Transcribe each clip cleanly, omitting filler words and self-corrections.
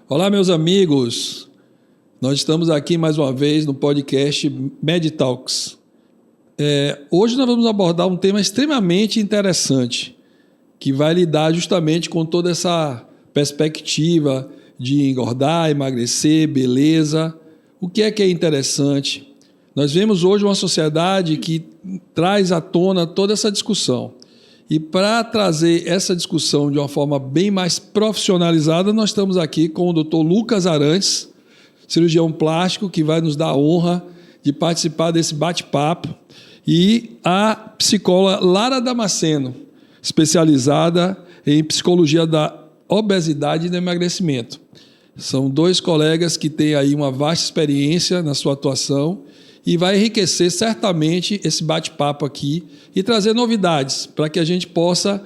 Olá, meus amigos. Nós estamos aqui mais uma vez no podcast MedTalks. Hoje nós vamos abordar um tema extremamente interessante, que vai lidar justamente com toda essa perspectiva de engordar, emagrecer, beleza. O que é interessante? Nós vemos hoje uma sociedade que traz à tona toda essa discussão. E para trazer essa discussão de uma forma bem mais profissionalizada, nós estamos aqui com o Dr. Lucas Arantes, cirurgião plástico, que vai nos dar a honra de participar desse bate-papo, e a psicóloga Lara Damasceno, especializada em psicologia da obesidade e do emagrecimento. São dois colegas que têm aí uma vasta experiência na sua atuação e vai enriquecer certamente esse bate-papo aqui e trazer novidades para que a gente possa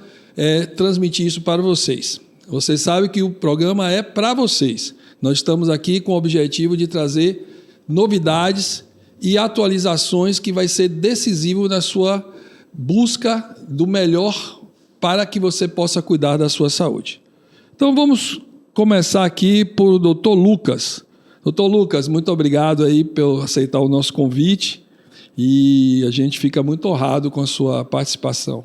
transmitir isso para vocês. Vocês sabem que o programa é para vocês. Nós estamos aqui com o objetivo de trazer novidades e atualizações que vai ser decisivo na sua busca do melhor para que você possa cuidar da sua saúde. Então vamos começar aqui por Dr. Lucas. Doutor Lucas, muito obrigado aí por aceitar o nosso convite e a gente fica muito honrado com a sua participação.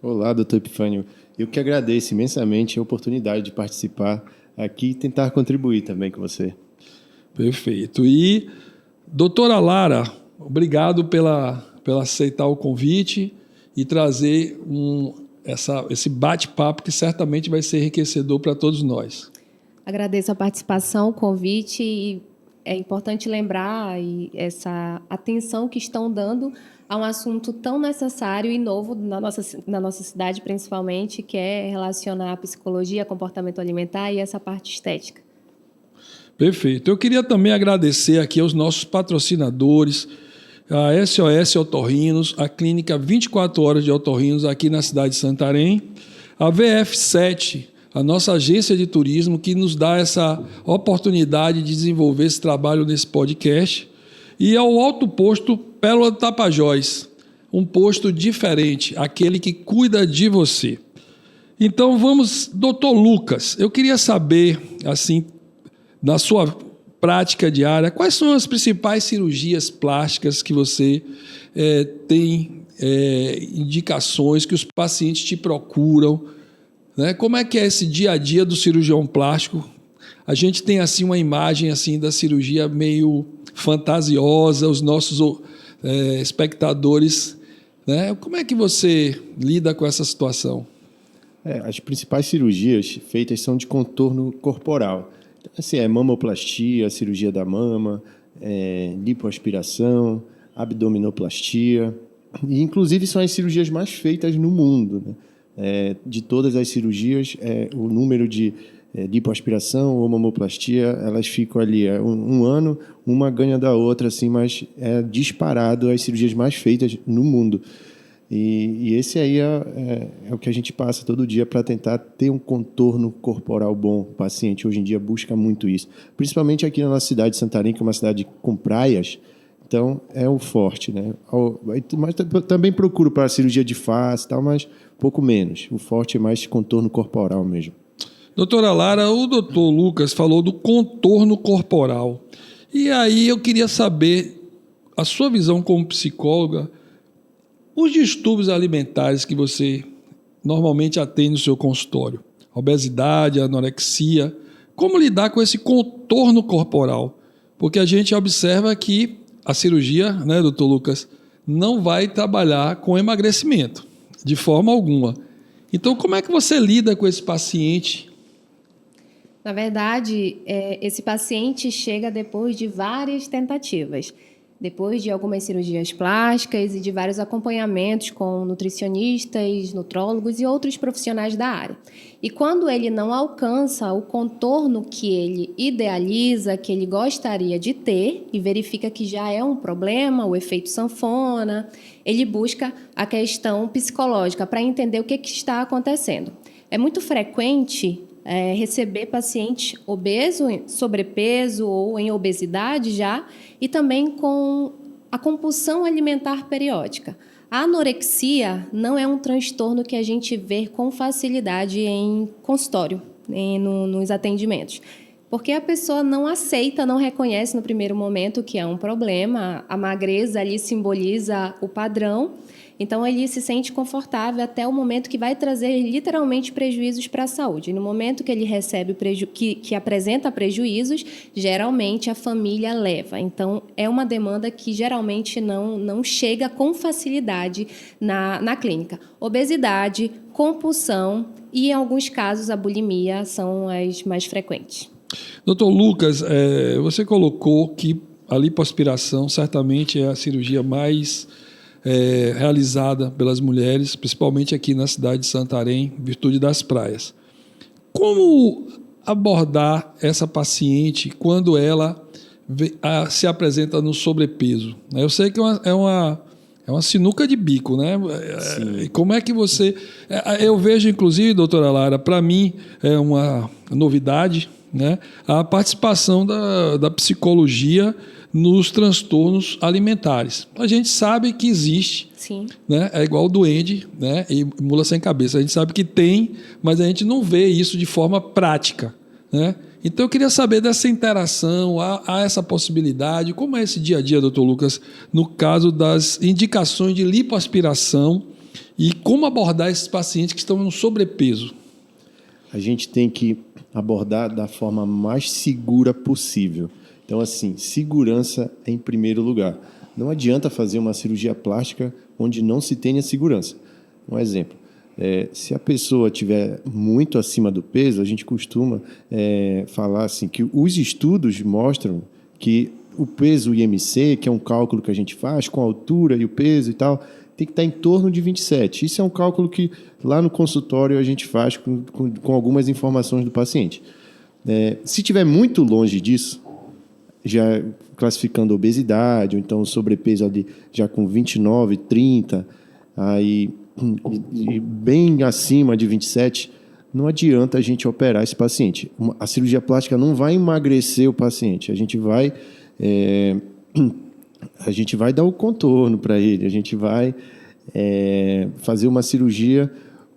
Olá, doutor Epifânio. Eu que agradeço imensamente a oportunidade de participar aqui e tentar contribuir também com você. Perfeito. E, doutora Lara, obrigado pela aceitar o convite e trazer esse bate-papo que certamente vai ser enriquecedor para todos nós. Agradeço a participação, o convite, e é importante lembrar essa atenção que estão dando a um assunto tão necessário e novo na nossa cidade, principalmente, que é relacionar a psicologia, comportamento alimentar e essa parte estética. Perfeito. Eu queria também agradecer aqui aos nossos patrocinadores, a SOS Otorrinos, a clínica 24 horas de otorrinos aqui na cidade de Santarém, a VF7, a nossa agência de turismo, que nos dá essa oportunidade de desenvolver esse trabalho nesse podcast, e ao Alto Posto Pérola do Tapajós, um posto diferente, aquele que cuida de você. Então vamos, doutor Lucas, eu queria saber, assim, na sua prática diária, quais são as principais cirurgias plásticas que você tem indicações que os pacientes te procuram, né? Como é que é esse dia a dia do cirurgião plástico? A gente tem assim uma imagem assim da cirurgia meio fantasiosa, os nossos espectadores, né? Como é que você lida com essa situação? As principais cirurgias feitas são de contorno corporal. Assim, mamoplastia, cirurgia da mama, lipoaspiração, abdominoplastia, e inclusive são as cirurgias mais feitas no mundo, né? De todas as cirurgias, o número de lipoaspiração ou mamoplastia, elas ficam ali um ano, uma ganha da outra, assim, mas é disparado as cirurgias mais feitas no mundo. E esse aí é o que a gente passa todo dia para tentar ter um contorno corporal bom. O paciente hoje em dia busca muito isso, principalmente aqui na nossa cidade de Santarém, que é uma cidade com praias. Então, é o forte, né? Mas também procuro para a cirurgia de face e tal, mas pouco menos. O forte é mais contorno corporal mesmo. Doutora Lara, o doutor Lucas falou do contorno corporal. E aí eu queria saber, a sua visão como psicóloga, os distúrbios alimentares que você normalmente atende no seu consultório, obesidade, anorexia, como lidar com esse contorno corporal? Porque a gente observa que a cirurgia, né, doutor Lucas, não vai trabalhar com emagrecimento, de forma alguma. Então, como é que você lida com esse paciente? Na verdade, esse paciente chega depois de várias tentativas, depois de algumas cirurgias plásticas e de vários acompanhamentos com nutricionistas, nutrólogos e outros profissionais da área. E quando ele não alcança o contorno que ele idealiza, que ele gostaria de ter, e verifica que já é um problema, o efeito sanfona, ele busca a questão psicológica para entender o que está acontecendo. É muito frequente receber pacientes obesos, sobrepeso ou em obesidade já, e também com a compulsão alimentar periódica. A anorexia não é um transtorno que a gente vê com facilidade em consultório, nos atendimentos. Porque a pessoa não aceita, não reconhece no primeiro momento que é um problema. A magreza ali simboliza o padrão. Então, ele se sente confortável até o momento que vai trazer literalmente prejuízos para a saúde. E no momento que ele recebe que apresenta prejuízos, geralmente a família leva. Então, é uma demanda que geralmente não chega com facilidade na clínica. Obesidade, compulsão e, em alguns casos, a bulimia são as mais frequentes. Doutor Lucas, você colocou que a lipoaspiração certamente é a cirurgia mais realizada pelas mulheres, principalmente aqui na cidade de Santarém, em virtude das praias. Como abordar essa paciente quando ela se apresenta no sobrepeso? Eu sei que é uma sinuca de bico, né? Sim. Como é que você... Eu vejo, inclusive, doutora Lara, para mim é uma novidade, né? A participação da psicologia nos transtornos alimentares. A gente sabe que existe, sim, né? É igual o duende, né? E mula sem cabeça. A gente sabe que tem, mas a gente não vê isso de forma prática, né? Então eu queria saber dessa interação, há essa possibilidade, como é esse dia a dia, doutor Lucas, no caso das indicações de lipoaspiração e como abordar esses pacientes que estão no sobrepeso? A gente tem que abordar da forma mais segura possível. Então, assim, segurança é em primeiro lugar. Não adianta fazer uma cirurgia plástica onde não se tenha segurança. Um exemplo, se a pessoa estiver muito acima do peso, a gente costuma falar assim, que os estudos mostram que o peso IMC, que é um cálculo que a gente faz com a altura e o peso e tal, tem que estar em torno de 27. Isso é um cálculo que lá no consultório a gente faz com algumas informações do paciente. Se estiver muito longe disso, já classificando obesidade, ou então sobrepeso ali já com 29, 30, aí, e bem acima de 27, não adianta a gente operar esse paciente. A cirurgia plástica não vai emagrecer o paciente, a gente vai dar o contorno para ele, a gente vai fazer uma cirurgia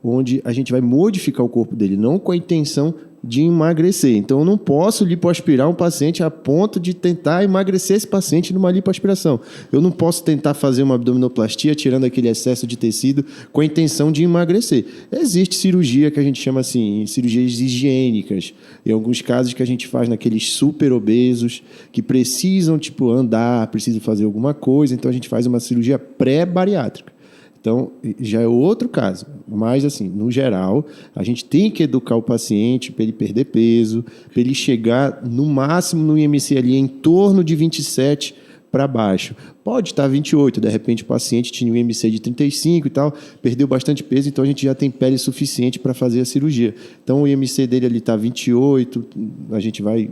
onde a gente vai modificar o corpo dele, não com a intenção de emagrecer. Então, eu não posso lipoaspirar um paciente a ponto de tentar emagrecer esse paciente numa lipoaspiração. Eu não posso tentar fazer uma abdominoplastia tirando aquele excesso de tecido com a intenção de emagrecer. Existe cirurgia que a gente chama assim, cirurgias higiênicas. Em alguns casos que a gente faz naqueles super obesos que precisam andar, precisam fazer alguma coisa. Então, a gente faz uma cirurgia pré-bariátrica. Então, já é outro caso. Mas, assim, no geral, a gente tem que educar o paciente para ele perder peso, para ele chegar, no máximo, no IMC ali em torno de 27 para baixo. Pode estar 28, de repente o paciente tinha um IMC de 35 e tal, perdeu bastante peso, então a gente já tem pele suficiente para fazer a cirurgia. Então, o IMC dele ali está 28, a gente vai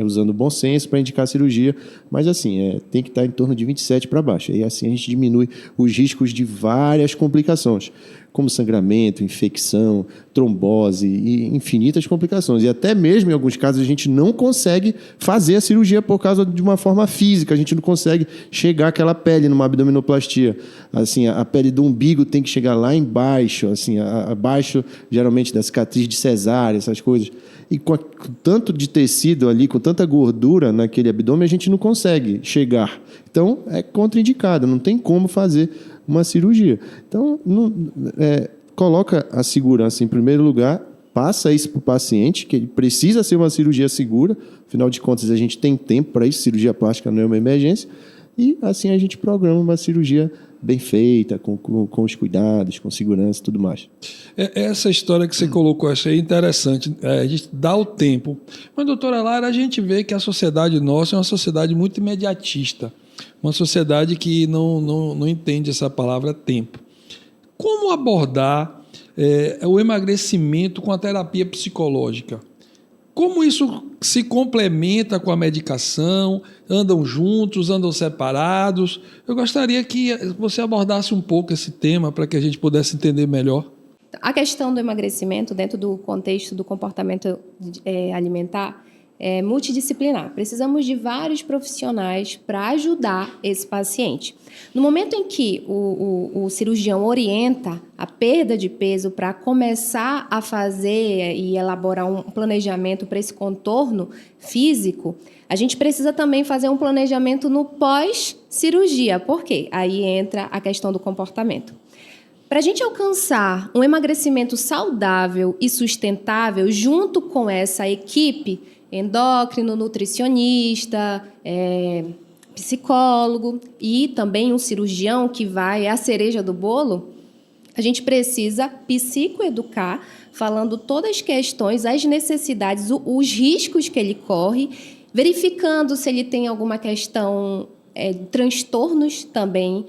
usando bom senso para indicar a cirurgia, mas assim, tem que estar em torno de 27 para baixo. E assim a gente diminui os riscos de várias complicações, como sangramento, infecção, trombose e infinitas complicações. E até mesmo, em alguns casos, a gente não consegue fazer a cirurgia por causa de uma forma física, a gente não consegue chegar àquela pele numa abdominoplastia. Assim, a pele do umbigo tem que chegar lá embaixo, assim, abaixo, geralmente, da cicatriz de cesárea, essas coisas. E com tanto de tecido ali, com tanta gordura naquele abdômen, a gente não consegue chegar. Então, é contraindicado, não tem como fazer uma cirurgia. Então, coloca a segurança em primeiro lugar, passa isso para o paciente, que ele precisa ser uma cirurgia segura, afinal de contas a gente tem tempo para isso, cirurgia plástica não é uma emergência, e assim a gente programa uma cirurgia bem feita, com os cuidados, com segurança e tudo mais. Essa história que você colocou, achei interessante, a gente dá o tempo. Mas, doutora Lara, a gente vê que a sociedade nossa é uma sociedade muito imediatista, uma sociedade que não entende essa palavra tempo. Como abordar o emagrecimento com a terapia psicológica? Como isso se complementa com a medicação? Andam juntos, andam separados? Eu gostaria que você abordasse um pouco esse tema para que a gente pudesse entender melhor. A questão do emagrecimento dentro do contexto do comportamento alimentar multidisciplinar. Precisamos de vários profissionais para ajudar esse paciente. No momento em que o cirurgião orienta a perda de peso para começar a fazer e elaborar um planejamento para esse contorno físico, a gente precisa também fazer um planejamento no pós-cirurgia. Por quê? Aí entra a questão do comportamento. Para a gente alcançar um emagrecimento saudável e sustentável, junto com essa equipe, endócrino, nutricionista, psicólogo e também um cirurgião que é a cereja do bolo, a gente precisa psicoeducar, falando todas as questões, as necessidades, os riscos que ele corre, verificando se ele tem alguma questão, transtornos também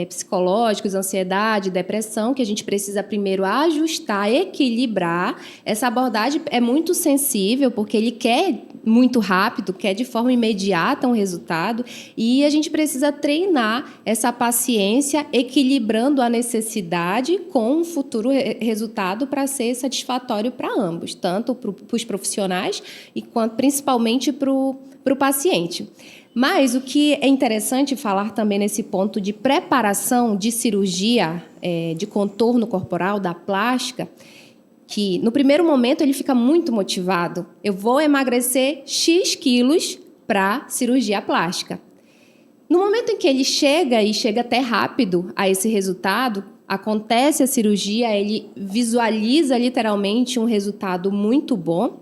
psicológicos, ansiedade, depressão, que a gente precisa primeiro ajustar, equilibrar. Essa abordagem é muito sensível, porque ele quer muito rápido, quer de forma imediata um resultado, e a gente precisa treinar essa paciência, equilibrando a necessidade com um futuro resultado para ser satisfatório para ambos, tanto para os profissionais e quanto principalmente para o paciente. Mas o que é interessante falar também nesse ponto de preparação de cirurgia, de contorno corporal, da plástica, que no primeiro momento ele fica muito motivado. Eu vou emagrecer X quilos para cirurgia plástica. No momento em que ele chega até rápido a esse resultado, acontece a cirurgia, ele visualiza literalmente um resultado muito bom,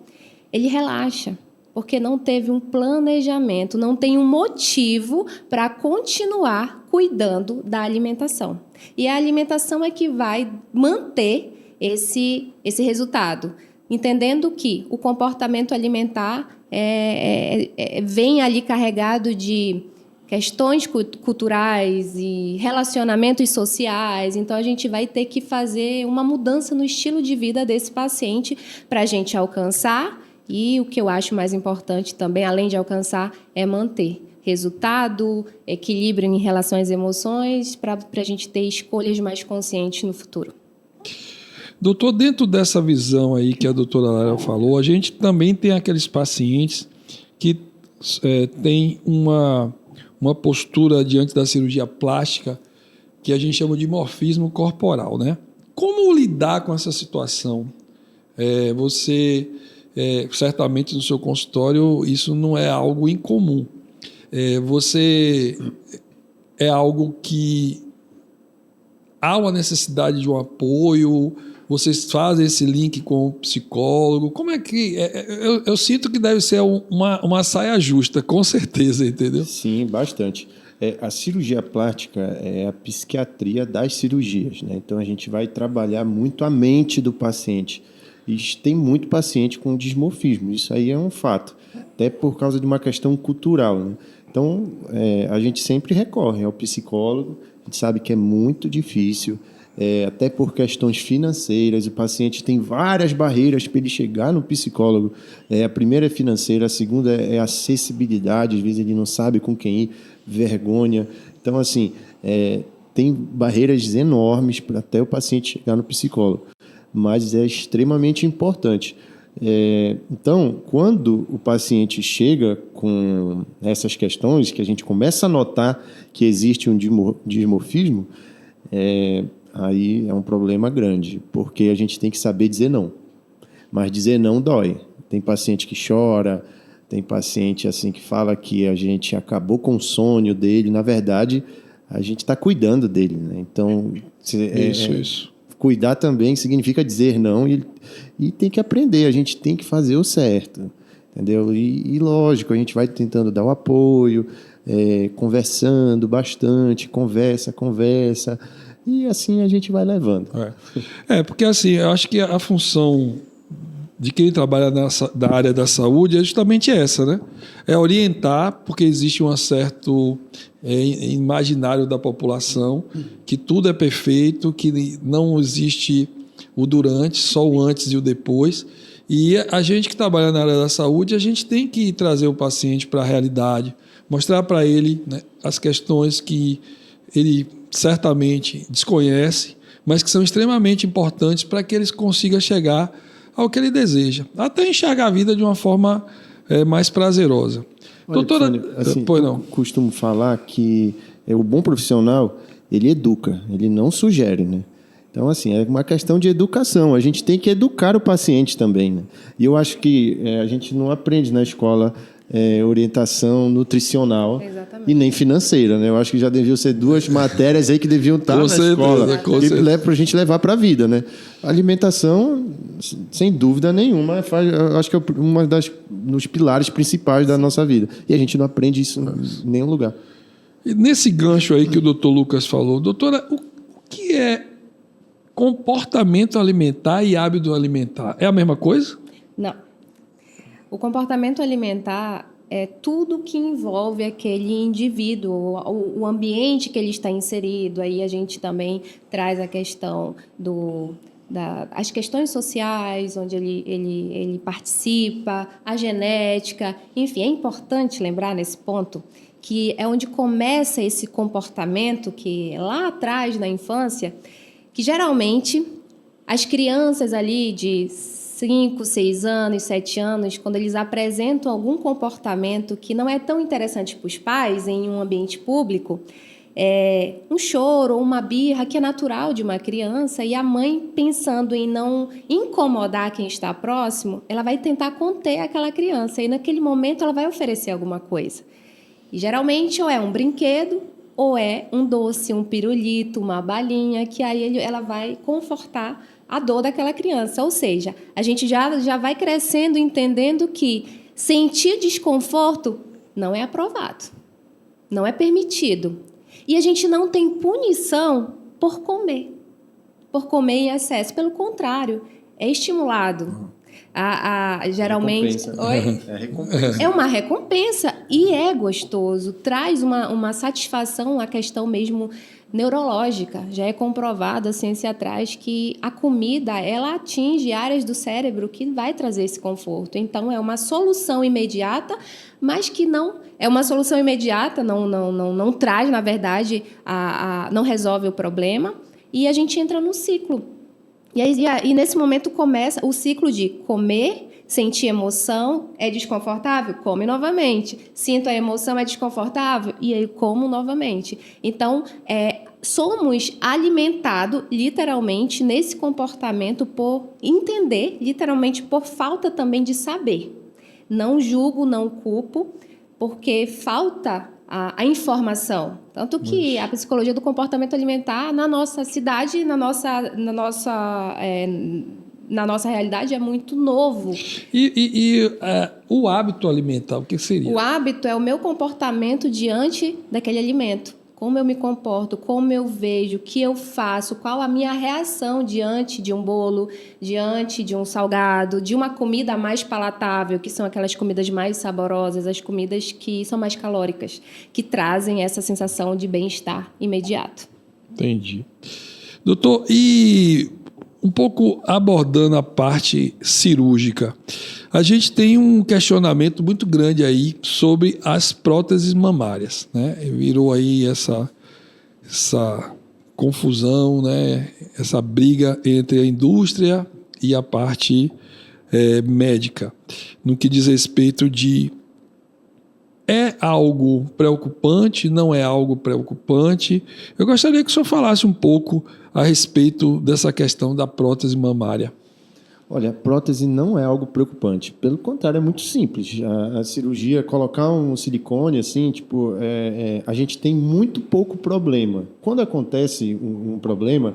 ele relaxa. Porque não teve um planejamento, não tem um motivo para continuar cuidando da alimentação. E a alimentação é que vai manter esse resultado, entendendo que o comportamento alimentar vem ali carregado de questões culturais e relacionamentos sociais. Então, a gente vai ter que fazer uma mudança no estilo de vida desse paciente para a gente alcançar. E o que eu acho mais importante também, além de alcançar, é manter resultado, equilíbrio em relação às emoções, para a gente ter escolhas mais conscientes no futuro. Doutor, dentro dessa visão aí que a doutora Lara falou, a gente também tem aqueles pacientes que têm uma postura diante da cirurgia plástica que a gente chama de dimorfismo corporal, né? Como lidar com essa situação? Certamente no seu consultório isso não é algo incomum. É algo que há uma necessidade de um apoio, vocês fazem esse link com o psicólogo, como é que... Eu sinto que deve ser uma saia justa, com certeza, entendeu? Sim, bastante. A cirurgia plástica é a psiquiatria das cirurgias, né? Então a gente vai trabalhar muito a mente do paciente. E tem muito paciente com dismorfismo, isso aí é um fato, até por causa de uma questão cultural, né? Então, a gente sempre recorre ao psicólogo, a gente sabe que é muito difícil, até por questões financeiras, o paciente tem várias barreiras para ele chegar no psicólogo. A primeira é financeira, a segunda é acessibilidade, às vezes ele não sabe com quem ir, vergonha. Então, assim, tem barreiras enormes para até o paciente chegar no psicólogo. Mas é extremamente importante. Então, quando o paciente chega com essas questões, que a gente começa a notar que existe um dismorfismo, aí é um problema grande, porque a gente tem que saber dizer não. Mas dizer não dói. Tem paciente que chora, tem paciente assim, que fala que a gente acabou com o sonho dele. Na verdade, a gente está cuidando dele, né? Então, Isso. Cuidar também significa dizer não e tem que aprender, a gente tem que fazer o certo, entendeu? E lógico, a gente vai tentando dar o apoio, conversando bastante, conversa, e assim a gente vai levando. Porque assim, eu acho que a função de quem trabalha da área da saúde é justamente essa, né? É orientar, porque existe um certo imaginário da população que tudo é perfeito, que não existe o durante, só o antes e o depois. E a gente que trabalha na área da saúde, a gente tem que trazer o paciente para a realidade, mostrar para ele, né, as questões que ele certamente desconhece, mas que são extremamente importantes para que ele consiga chegar ao que ele deseja. Até enxergar a vida de uma forma mais prazerosa. Olha, Doutora, Epifânio, assim, pois eu não. costumo falar que o bom profissional, ele educa, ele não sugere, né? Então, assim, é uma questão de educação. A gente tem que educar o paciente também, né? E eu acho que a gente não aprende na escola orientação nutricional Exatamente. e nem financeira, né? Eu acho que já deviam ser 2 matérias aí que deviam estar Com na certeza, escola. com certeza. Para a gente levar para a vida, né? A alimentação, sem dúvida nenhuma, eu acho que é uma dos pilares principais da nossa vida. E a gente não aprende isso em nenhum lugar. E nesse gancho aí que o doutor Lucas falou, doutora, o que é comportamento alimentar e hábito alimentar? É a mesma coisa? Não. O comportamento alimentar é tudo que envolve aquele indivíduo, o ambiente que ele está inserido. Aí a gente também traz a questão as questões sociais, onde ele participa, a genética. Enfim, é importante lembrar nesse ponto que é onde começa esse comportamento que lá atrás, na infância, que geralmente as crianças ali de 5, 6 anos, 7 anos, quando eles apresentam algum comportamento que não é tão interessante para os pais em um ambiente público, um choro ou uma birra que é natural de uma criança, e a mãe, pensando em não incomodar quem está próximo, ela vai tentar conter aquela criança, e naquele momento ela vai oferecer alguma coisa. E geralmente ou é um brinquedo, ou é um doce, um pirulito, uma balinha, que aí ela vai confortar a dor daquela criança. Ou seja, a gente já vai crescendo entendendo que sentir desconforto não é aprovado, não é permitido. E a gente não tem punição por comer em excesso. Pelo contrário, é estimulado. Geralmente é uma recompensa e é gostoso, traz uma satisfação, a questão mesmo neurológica. Já é comprovado, a ciência atrás, que a comida ela atinge áreas do cérebro que vai trazer esse conforto. Então é uma solução imediata, mas que não é uma solução imediata, não traz, na verdade, não resolve o problema, e a gente entra no ciclo. E nesse momento começa o ciclo de comer, sentir emoção, é desconfortável? Come novamente. Sinto a emoção, é desconfortável? E aí como novamente. Então, somos alimentados, literalmente, nesse comportamento por entender, literalmente por falta também de saber. Não julgo, não culpo, porque falta a informação. Tanto que a psicologia do comportamento alimentar na nossa cidade, na nossa realidade, é muito novo. O hábito alimentar, o que seria? O hábito é o meu comportamento diante daquele alimento. Como eu me comporto, como eu vejo, o que eu faço, qual a minha reação diante de um bolo, diante de um salgado, de uma comida mais palatável, que são aquelas comidas mais saborosas, as comidas que são mais calóricas, que trazem essa sensação de bem-estar imediato. Entendi. Doutor, e um pouco abordando a parte cirúrgica, a gente tem um questionamento muito grande aí sobre as próteses mamárias, né? Virou aí essa confusão, né? Essa briga entre a indústria e a parte médica, no que diz respeito de é algo preocupante, não é algo preocupante. Eu gostaria que o senhor falasse um pouco a respeito dessa questão da prótese mamária. Olha, a prótese não é algo preocupante. Pelo contrário, é muito simples. A cirurgia, colocar um silicone, assim, a gente tem muito pouco problema. Quando acontece um problema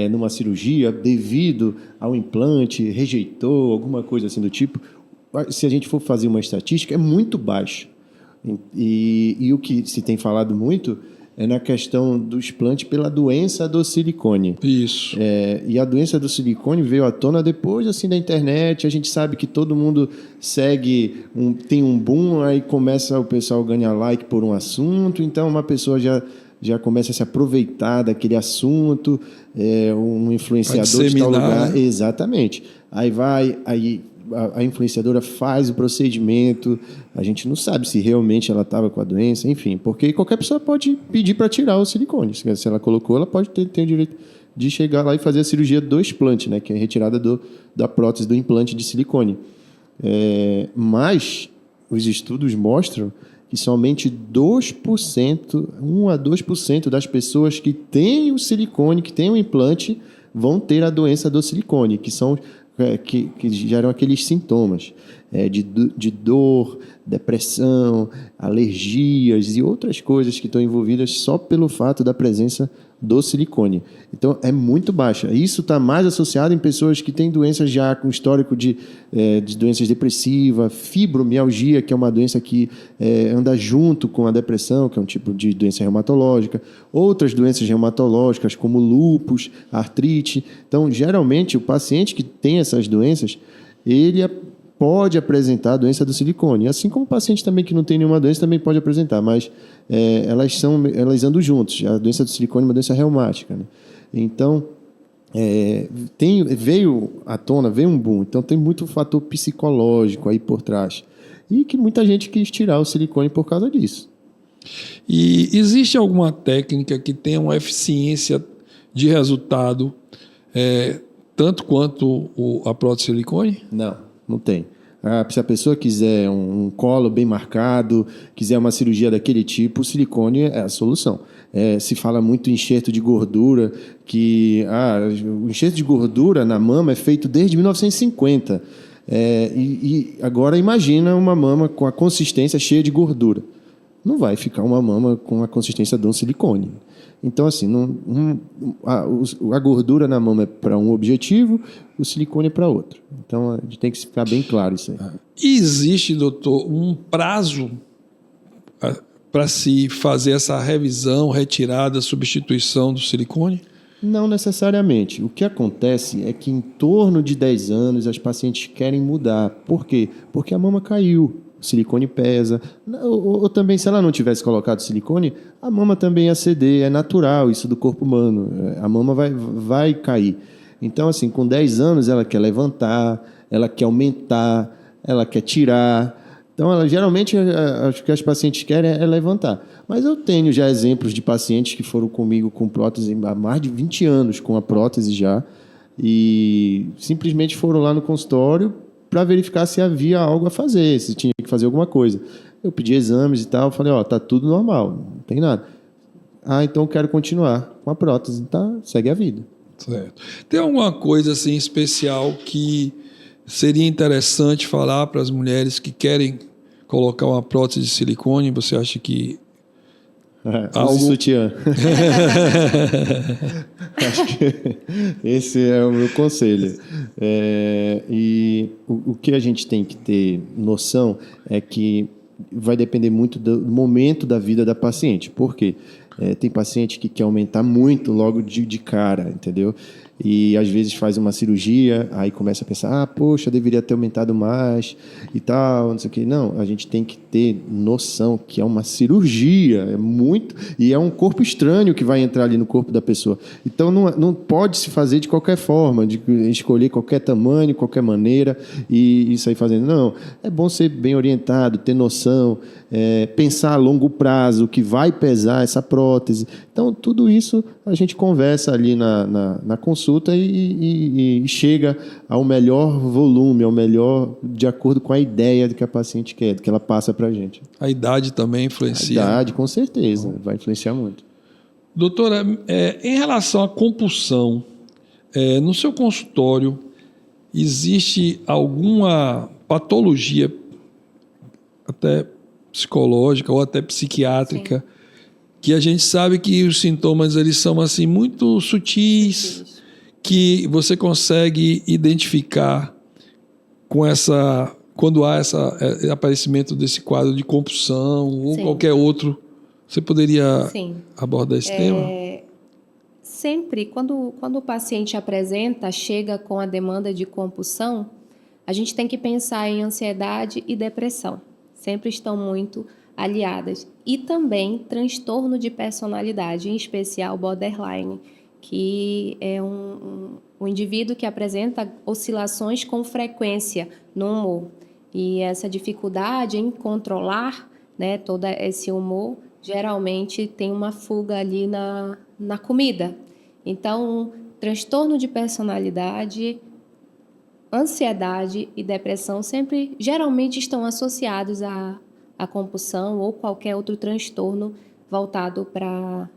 numa cirurgia, devido ao implante, rejeitou, alguma coisa assim do tipo, se a gente for fazer uma estatística, é muito baixo. E o que se tem falado muito é na questão do explante pela doença do silicone. Isso. E a doença do silicone veio à tona depois assim, da internet. A gente sabe que todo mundo segue, tem um boom, aí começa o pessoal ganhar like por um assunto. Então, uma pessoa já começa a se aproveitar daquele assunto, um influenciador de tal lugar. Né? Exatamente. Aí a influenciadora faz o procedimento, a gente não sabe se realmente ela estava com a doença, enfim, porque qualquer pessoa pode pedir para tirar o silicone. Se ela colocou, ela pode ter o direito de chegar lá e fazer a cirurgia do explante, né, que é a retirada da prótese do implante de silicone. Mas os estudos mostram que somente 2%, 1 a 2% das pessoas que têm o silicone, que têm o implante, vão ter a doença do silicone, que são que geram aqueles sintomas de dor, depressão, alergias e outras coisas que estão envolvidas só pelo fato da presença do silicone. Então, é muito baixa. Isso está mais associado em pessoas que têm doenças já com histórico de doenças depressivas, fibromialgia, que é uma doença que anda junto com a depressão, que é um tipo de doença reumatológica, outras doenças reumatológicas, como lúpus, artrite. Então, geralmente, o paciente que tem essas doenças, ele pode apresentar a doença do silicone. Assim como o paciente também que não tem nenhuma doença também pode apresentar, mas elas andam juntos. A doença do silicone é uma doença reumática, né? Então, veio à tona, veio um boom. Então, tem muito fator psicológico aí por trás. E que muita gente quis tirar o silicone por causa disso. E existe alguma técnica que tenha uma eficiência de resultado tanto quanto a prótese silicone? Não tem. Se a pessoa quiser um colo bem marcado, quiser uma cirurgia daquele tipo, o silicone é a solução. Se fala muito em enxerto de gordura, que o enxerto de gordura na mama é feito desde 1950. E agora imagina uma mama com a consistência cheia de gordura. Não vai ficar uma mama com a consistência de um silicone. Então, assim, a gordura na mama é para um objetivo, o silicone é para outro. Então, a gente tem que ficar bem claro isso aí. Existe, doutor, um prazo para se fazer essa revisão, retirada, substituição do silicone? Não necessariamente. O que acontece é que em torno de 10 anos as pacientes querem mudar. Por quê? Porque a mama caiu. O silicone pesa. Ou também, se ela não tivesse colocado silicone, a mama também ia ceder. É natural isso do corpo humano. A mama vai cair. Então, assim, com 10 anos ela quer levantar, ela quer aumentar, ela quer tirar. Então, geralmente, o que as pacientes querem é levantar. Mas eu tenho já exemplos de pacientes que foram comigo com prótese há mais de 20 anos, com a prótese já, e simplesmente foram lá no consultório para verificar se havia algo a fazer, se tinha que fazer alguma coisa. Eu pedi exames e tal, falei, tá tudo normal, não tem nada. Então eu quero continuar com a prótese, tá? Segue a vida. Certo. Tem alguma coisa assim especial que seria interessante falar para as mulheres que querem colocar uma prótese de silicone? Você acha que use sutiã. Acho que esse é o meu conselho. E o que a gente tem que ter noção é que vai depender muito do momento da vida da paciente. Por quê? Tem paciente que quer aumentar muito logo de cara, entendeu? E às vezes faz uma cirurgia, aí começa a pensar, poxa, eu deveria ter aumentado mais e tal, não sei o quê. Não, a gente tem que ter noção que é uma cirurgia, e é um corpo estranho que vai entrar ali no corpo da pessoa. Então não pode se fazer de qualquer forma, de escolher qualquer tamanho, qualquer maneira e isso aí fazendo. Não, é bom ser bem orientado, ter noção, pensar a longo prazo, o que vai pesar essa prótese. Então, tudo isso a gente conversa ali na consulta e chega ao melhor volume, ao melhor de acordo com a ideia que a paciente quer, que ela passa para a gente. A idade também influencia? A idade, com certeza, vai influenciar muito. Doutora, em relação à compulsão, no seu consultório, existe alguma patologia, até psicológica ou até psiquiátrica, sim, que a gente sabe que os sintomas eles são assim muito sutis, que você consegue identificar quando há esse aparecimento desse quadro de compulsão ou sim, qualquer outro? Você poderia sim, abordar esse tema? Sempre, quando o paciente chega com a demanda de compulsão, a gente tem que pensar em ansiedade e depressão. Sempre estão muito aliadas. E também transtorno de personalidade, em especial borderline, que é um indivíduo que apresenta oscilações com frequência no humor. E essa dificuldade em controlar, né, todo esse humor, geralmente tem uma fuga ali na comida. Então, transtorno de personalidade, ansiedade e depressão geralmente estão associados à compulsão ou qualquer outro transtorno voltado para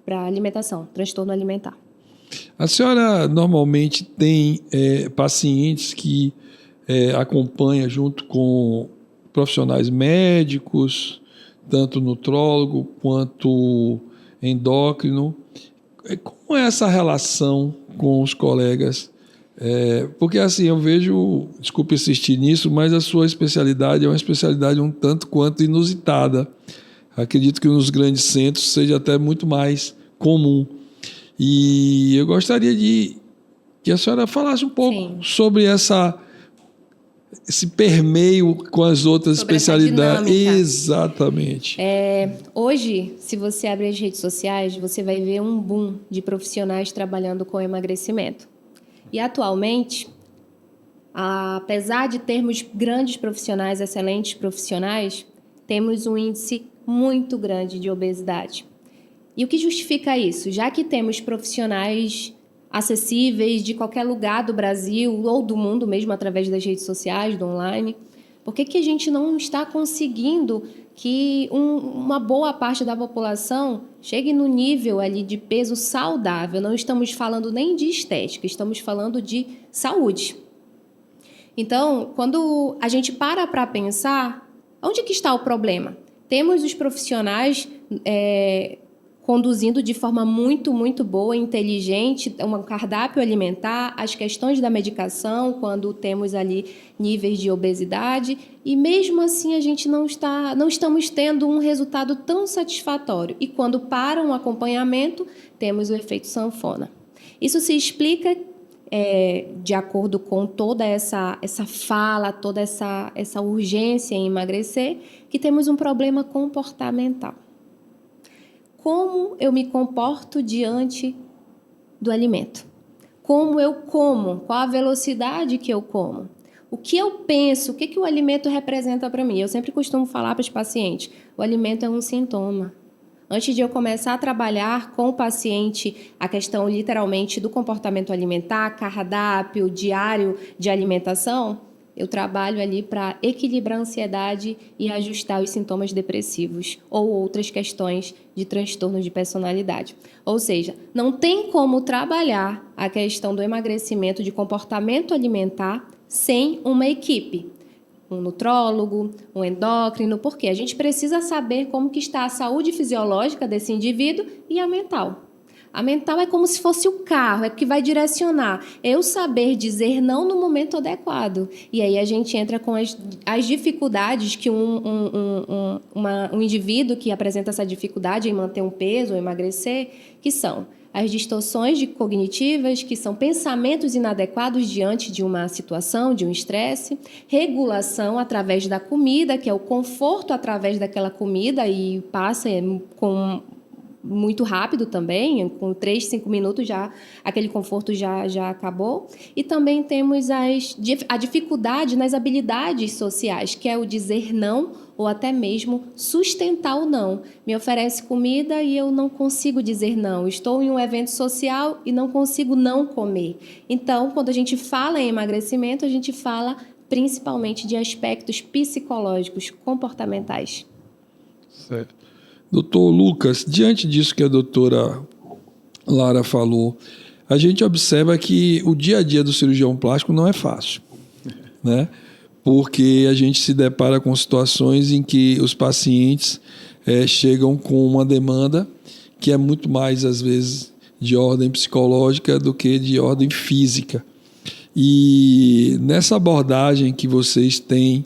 a alimentação, transtorno alimentar. A senhora normalmente tem pacientes que acompanha junto com profissionais médicos, tanto nutrólogo quanto endócrino. Como é essa relação com os colegas? Porque assim, eu vejo, desculpe insistir nisso, mas a sua especialidade é uma especialidade um tanto quanto inusitada. Acredito que nos grandes centros seja até muito mais comum. E eu gostaria que a senhora falasse um pouco Sim. sobre esse permeio com as outras Sobre especialidades. essa dinâmica. Exatamente. Hoje, se você abrir as redes sociais, você vai ver um boom de profissionais trabalhando com emagrecimento. E atualmente, apesar de termos grandes profissionais, excelentes profissionais, temos um índice muito grande de obesidade. E o que justifica isso? Já que temos profissionais acessíveis de qualquer lugar do Brasil ou do mundo mesmo através das redes sociais, do online, por que a gente não está conseguindo que uma boa parte da população chegue no nível ali de peso saudável? Não estamos falando nem de estética, estamos falando de saúde. Então, quando a gente para pensar, onde que está o problema? Temos os profissionais conduzindo de forma muito, muito boa, inteligente, um cardápio alimentar, as questões da medicação, quando temos ali níveis de obesidade, e mesmo assim a gente não estamos tendo um resultado tão satisfatório. E quando para um acompanhamento, temos o efeito sanfona. Isso se explica, de acordo com toda essa fala, toda essa urgência em emagrecer, que temos um problema comportamental. Como eu me comporto diante do alimento? Como eu como? Qual a velocidade que eu como? O que eu penso? O que o alimento representa para mim? Eu sempre costumo falar para os pacientes, o alimento é um sintoma. Antes de eu começar a trabalhar com o paciente a questão literalmente do comportamento alimentar, cardápio, diário de alimentação, eu trabalho ali para equilibrar a ansiedade e ajustar os sintomas depressivos ou outras questões de transtorno de personalidade. Ou seja, não tem como trabalhar a questão do emagrecimento de comportamento alimentar sem uma equipe. Um nutrólogo, um endócrino, porque a gente precisa saber como que está a saúde fisiológica desse indivíduo e a mental. A mental é como se fosse o carro, é o que vai direcionar. Eu saber dizer não no momento adequado. E aí a gente entra com as dificuldades que um indivíduo que apresenta essa dificuldade em manter um peso ou emagrecer, que são as distorções cognitivas, que são pensamentos inadequados diante de uma situação, de um estresse, regulação através da comida, que é o conforto através daquela comida e passa com muito rápido também, com 3, 5 minutos já aquele conforto já acabou. E também temos a dificuldade nas habilidades sociais, que é o dizer não ou até mesmo sustentar o não. Me oferece comida e eu não consigo dizer não. Estou em um evento social e não consigo não comer. Então, quando a gente fala em emagrecimento, a gente fala principalmente de aspectos psicológicos, comportamentais. Certo. Doutor Lucas, diante disso que a doutora Lara falou, a gente observa que o dia a dia do cirurgião plástico não é fácil, né? Porque a gente se depara com situações em que os pacientes chegam com uma demanda que é muito mais, às vezes, de ordem psicológica do que de ordem física. E nessa abordagem que vocês têm,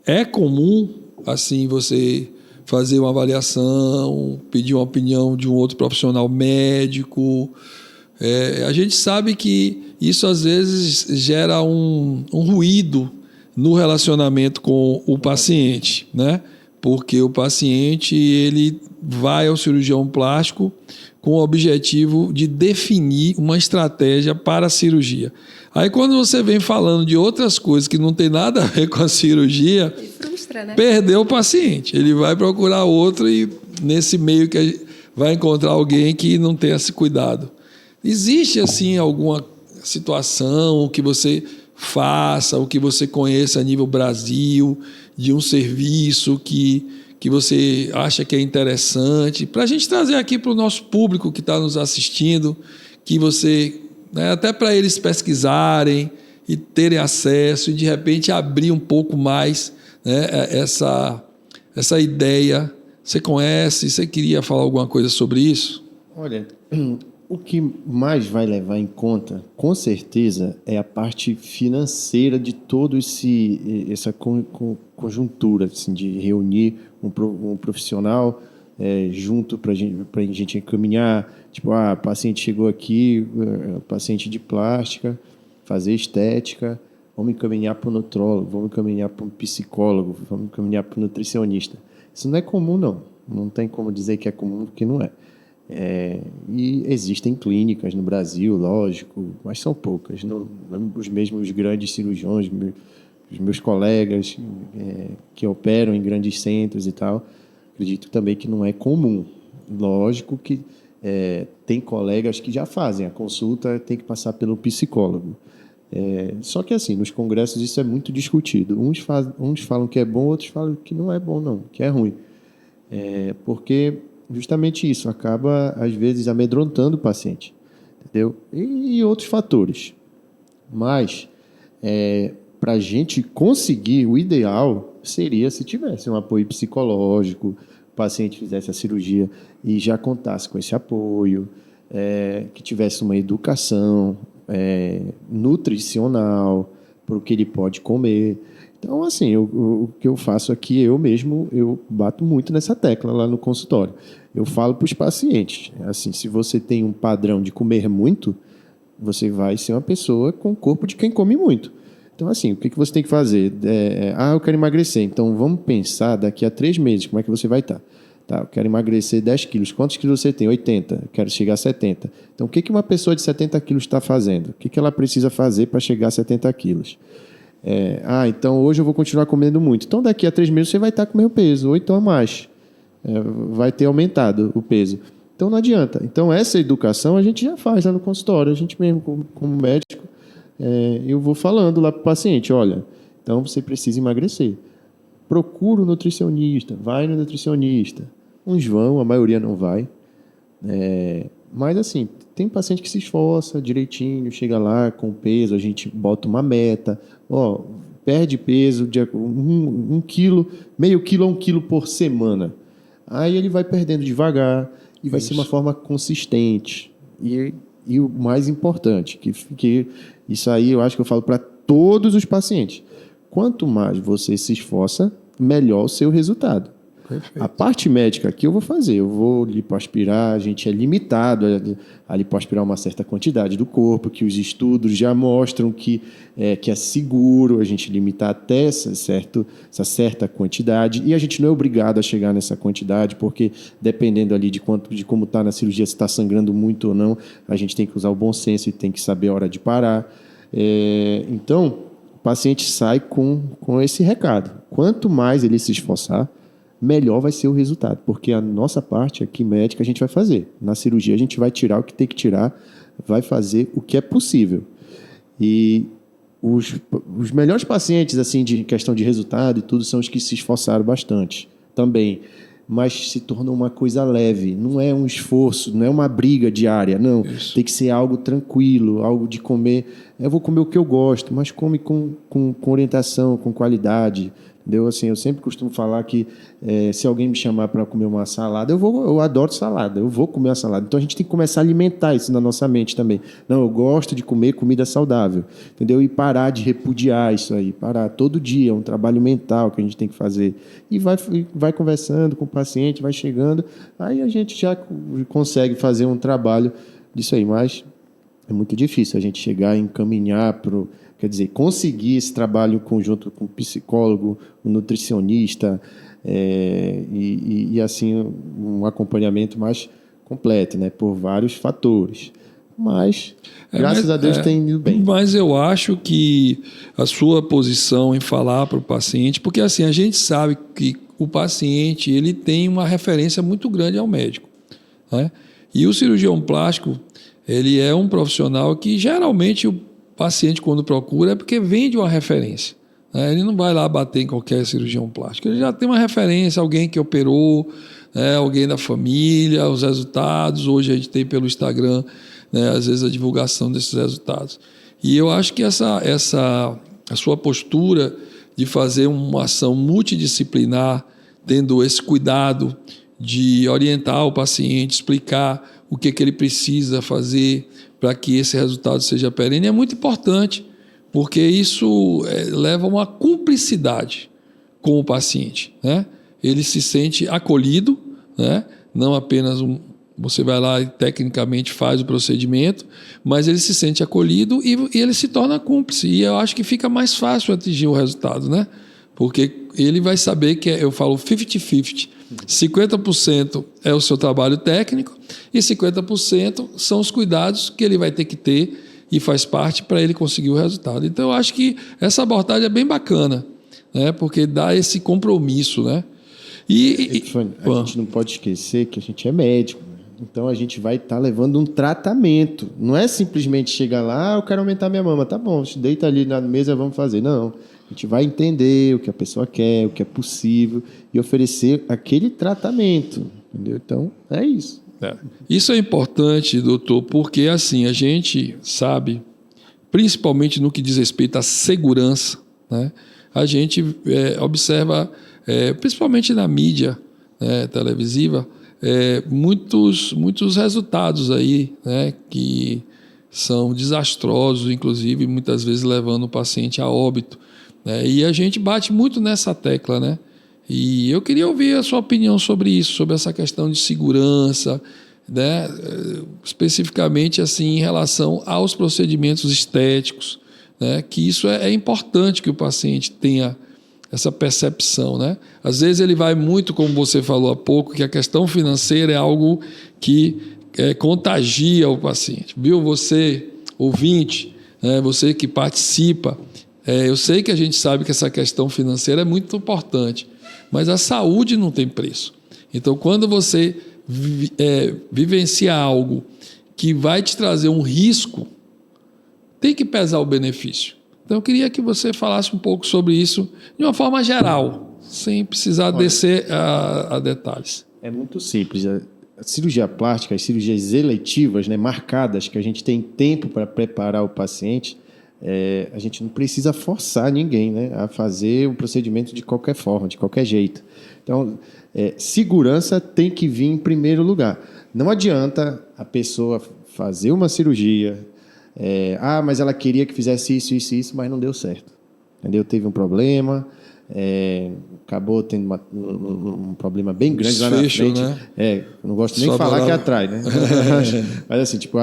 é comum, assim, você fazer uma avaliação, pedir uma opinião de um outro profissional médico. A gente sabe que isso às vezes gera um ruído no relacionamento com o paciente, né? Porque o paciente ele vai ao cirurgião plástico com o objetivo de definir uma estratégia para a cirurgia. Aí quando você vem falando de outras coisas que não tem nada a ver com a cirurgia, frustra, né? Perdeu o paciente. Ele vai procurar outro e nesse meio que vai encontrar alguém que não tenha esse cuidado. Existe assim alguma situação, o que você faça, o que você conheça a nível Brasil, de um serviço que você acha que é interessante, para a gente trazer aqui para o nosso público que está nos assistindo, que você, né, até para eles pesquisarem e terem acesso e, de repente, abrir um pouco mais, né, essa ideia. Você conhece? Você queria falar alguma coisa sobre isso? Olha, o que mais vai levar em conta, com certeza, é a parte financeira de todo essa conjuntura, assim, de reunir um profissional junto para a gente encaminhar. Tipo, o paciente chegou aqui, paciente de plástica, fazer estética, vamos encaminhar para o nutrólogo, vamos encaminhar para um psicólogo, vamos encaminhar para o nutricionista. Isso não é comum, não. Não tem como dizer que é comum, porque não é. E existem clínicas no Brasil, lógico, mas são poucas. Não, os mesmos grandes cirurgiões, os meus colegas que operam em grandes centros e tal, acredito também que não é comum. Lógico que tem colegas que já fazem a consulta, tem que passar pelo psicólogo. Só que assim, nos congressos isso é muito discutido. Uns falam que é bom, outros falam que não é bom não, que é ruim. Porque justamente isso acaba, às vezes, amedrontando o paciente, entendeu? E outros fatores. Mas, para a gente conseguir, o ideal seria se tivesse um apoio psicológico, o paciente fizesse a cirurgia e já contasse com esse apoio, que tivesse uma educação nutricional para o que ele pode comer. Então, assim, o que eu faço aqui, eu bato muito nessa tecla lá no consultório. Eu falo para os pacientes, assim, se você tem um padrão de comer muito, você vai ser uma pessoa com o corpo de quem come muito. Então, assim, o que você tem que fazer? Eu quero emagrecer. Então, vamos pensar daqui a 3 meses, como é que você vai estar? Tá, eu quero emagrecer 10 quilos. Quantos quilos você tem? 80. Eu quero chegar a 70. Então, o que uma pessoa de 70 quilos está fazendo? O que ela precisa fazer para chegar a 70 quilos? Então hoje eu vou continuar comendo muito. Então daqui a 3 meses você vai estar com o meu peso, ou então a mais. Vai ter aumentado o peso. Então não adianta. Então essa educação a gente já faz lá no consultório. A gente mesmo, como médico, eu vou falando lá para o paciente, olha, então você precisa emagrecer. Procura um nutricionista, vai no nutricionista. Uns vão, a maioria não vai. Mas assim, tem paciente que se esforça direitinho, chega lá com peso, a gente bota uma meta, perde peso de 1 quilo, meio quilo a 1 quilo por semana. Aí ele vai perdendo devagar e vai ser uma forma consistente. E o mais importante, que isso aí eu acho que eu falo para todos os pacientes. Quanto mais você se esforça, melhor o seu resultado. Perfeito. A parte médica aqui eu vou fazer, eu vou lipoaspirar, a gente é limitado a lipoaspirar uma certa quantidade do corpo, que os estudos já mostram que é seguro a gente limitar até essa certa quantidade, e a gente não é obrigado a chegar nessa quantidade, porque dependendo ali de como está na cirurgia, se está sangrando muito ou não, a gente tem que usar o bom senso e tem que saber a hora de parar. Então, o paciente sai com esse recado. Quanto mais ele se esforçar, melhor vai ser o resultado, porque a nossa parte aqui médica a gente vai fazer. Na cirurgia a gente vai tirar o que tem que tirar, vai fazer o que é possível. E os melhores pacientes, assim, de questão de resultado e tudo, são os que se esforçaram bastante também, mas se torna uma coisa leve, não é um esforço, não é uma briga diária, não. Isso. Tem que ser algo tranquilo, algo de comer. Eu vou comer o que eu gosto, mas come com orientação, com qualidade. Entendeu? Assim, eu sempre costumo falar que se alguém me chamar para comer uma salada, eu adoro salada, eu vou comer a salada. Então a gente tem que começar a alimentar isso na nossa mente também. Não, eu gosto de comer comida saudável, entendeu? E parar de repudiar isso aí, parar todo dia, é um trabalho mental que a gente tem que fazer. E vai conversando com o paciente, vai chegando, aí a gente já consegue fazer um trabalho disso aí, mas é muito difícil a gente chegar e encaminhar quer dizer, conseguir esse trabalho em conjunto com o psicólogo, o nutricionista, e assim, um acompanhamento mais completo, né, por vários fatores. Mas, graças a Deus, tem ido bem. Mas eu acho que a sua posição em falar para o paciente, porque assim, a gente sabe que o paciente ele tem uma referência muito grande ao médico, né? E o cirurgião plástico, ele é um profissional que geralmente o paciente, quando procura, é porque vem de uma referência. Né? Ele não vai lá bater em qualquer cirurgião plástico. Ele já tem uma referência, alguém que operou, né? Alguém da família, os resultados. Hoje a gente tem pelo Instagram, né? Às vezes, a divulgação desses resultados. E eu acho que a sua postura de fazer uma ação multidisciplinar, tendo esse cuidado de orientar o paciente, explicar o que ele precisa fazer para que esse resultado seja perene, é muito importante, porque isso leva a uma cumplicidade com o paciente, né? Ele se sente acolhido, né? Não apenas você vai lá e tecnicamente faz o procedimento, mas ele se sente acolhido e ele se torna cúmplice. E eu acho que fica mais fácil atingir o resultado, né? Porque ele vai saber que eu falo 50-50. 50% é o seu trabalho técnico e 50% são os cuidados que ele vai ter que ter e faz parte para ele conseguir o resultado. Então, eu acho que essa abordagem é bem bacana, né? Porque dá esse compromisso, né? A gente não pode esquecer que a gente é médico. Então, a gente vai estar levando um tratamento. Não é simplesmente chegar lá, eu quero aumentar minha mama. Tá bom, deita ali na mesa, vamos fazer. Não. A gente vai entender o que a pessoa quer, o que é possível e oferecer aquele tratamento. Entendeu? Então, é isso. Isso é importante, doutor, porque assim, a gente sabe, principalmente no que diz respeito à segurança, né? A gente observa, principalmente na mídia, né, televisiva, muitos resultados aí, né, que são desastrosos, inclusive muitas vezes levando o paciente a óbito, né? E a gente bate muito nessa tecla, né? E eu queria ouvir a sua opinião sobre isso, sobre essa questão de segurança, né? Especificamente assim em relação aos procedimentos estéticos, né? Que isso é importante que o paciente tenha essa percepção, né? Às vezes ele vai muito, como você falou há pouco, que a questão financeira é algo que contagia o paciente. Viu? Você, ouvinte, né? Você que participa, eu sei que a gente sabe que essa questão financeira é muito importante, mas a saúde não tem preço. Então, quando você vivencia algo que vai te trazer um risco, tem que pesar o benefício. Então, eu queria que você falasse um pouco sobre isso de uma forma geral, sem precisar descer a detalhes. É muito simples. A cirurgia plástica, as cirurgias eletivas, né, marcadas, que a gente tem tempo para preparar o paciente, a gente não precisa forçar ninguém, né, a fazer o procedimento de qualquer forma, de qualquer jeito. Então, segurança tem que vir em primeiro lugar. Não adianta a pessoa fazer uma cirurgia, mas ela queria que fizesse isso, mas não deu certo. Entendeu? Teve um problema, acabou tendo um problema bem grande lá na frente. Né? Não gosto nem de falar que atrai, né? Mas assim, tipo,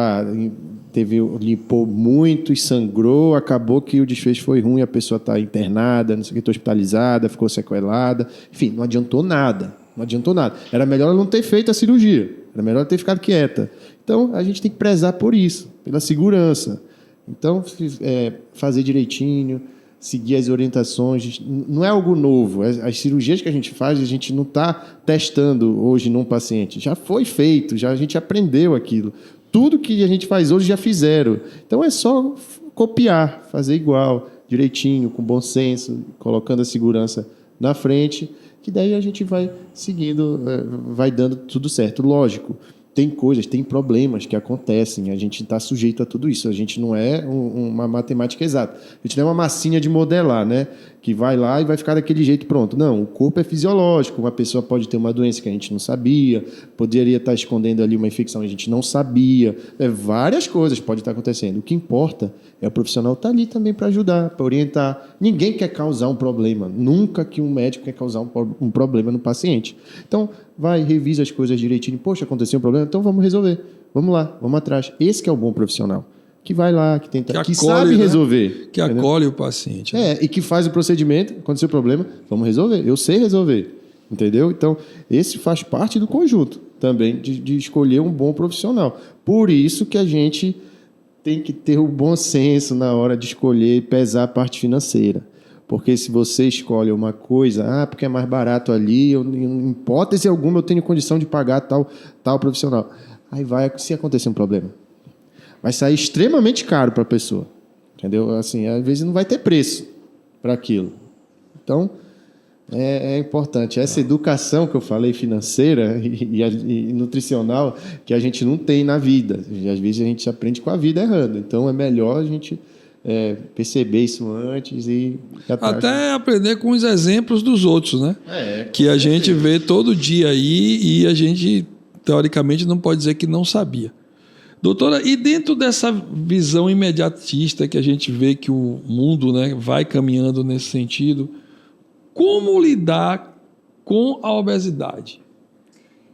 limpou muito e sangrou, acabou que o desfecho foi ruim, a pessoa está internada, não sei o que, está hospitalizada, ficou sequelada. Enfim, não adiantou nada. Não adiantou nada. Era melhor ela não ter feito a cirurgia. Era melhor ela ter ficado quieta. Então, a gente tem que prezar por isso, pela segurança. Então, fazer direitinho, seguir as orientações. Não é algo novo. As cirurgias que a gente faz, a gente não está testando hoje num paciente. Já foi feito, a gente aprendeu aquilo. Tudo que a gente faz hoje já fizeram. Então, é só copiar, fazer igual, direitinho, com bom senso, colocando a segurança na frente, que daí a gente vai seguindo, vai dando tudo certo. Lógico, tem coisas, tem problemas que acontecem, a gente está sujeito a tudo isso, a gente não é uma matemática exata, a gente não é uma massinha de modelar, né? Que vai lá e vai ficar daquele jeito pronto. Não, o corpo é fisiológico, uma pessoa pode ter uma doença que a gente não sabia, poderia estar escondendo ali uma infecção que a gente não sabia, várias coisas podem estar acontecendo. O que importa é o profissional estar ali também para ajudar, para orientar. Ninguém quer causar um problema, nunca que um médico quer causar um problema no paciente. Então, vai, revisa as coisas direitinho. Poxa, aconteceu um problema? Então vamos resolver. Vamos lá, vamos atrás. Esse que é o bom profissional. Que vai lá, que tenta, que sabe resolver. Que acolhe o paciente. Né? E que faz o procedimento, aconteceu o problema, vamos resolver. Eu sei resolver. Entendeu? Então, esse faz parte do conjunto também de escolher um bom profissional. Por isso que a gente tem que ter o bom senso na hora de escolher e pesar a parte financeira. Porque se você escolhe uma coisa, porque é mais barato ali, em hipótese alguma eu tenho condição de pagar tal profissional. Aí vai, se acontecer um problema. vai sair extremamente caro para a pessoa. Entendeu? Assim, às vezes não vai ter preço para aquilo. Então, é importante. Essa educação que eu falei, financeira e nutricional, que a gente não tem na vida. E às vezes a gente aprende com a vida errando. Então, é melhor a gente perceber isso antes e ir atrás. Até aprender com os exemplos dos outros, né? Que a gente vê todo dia aí e a gente, teoricamente, não pode dizer que não sabia. Doutora, e dentro dessa visão imediatista que a gente vê que o mundo, né, vai caminhando nesse sentido, como lidar com a obesidade?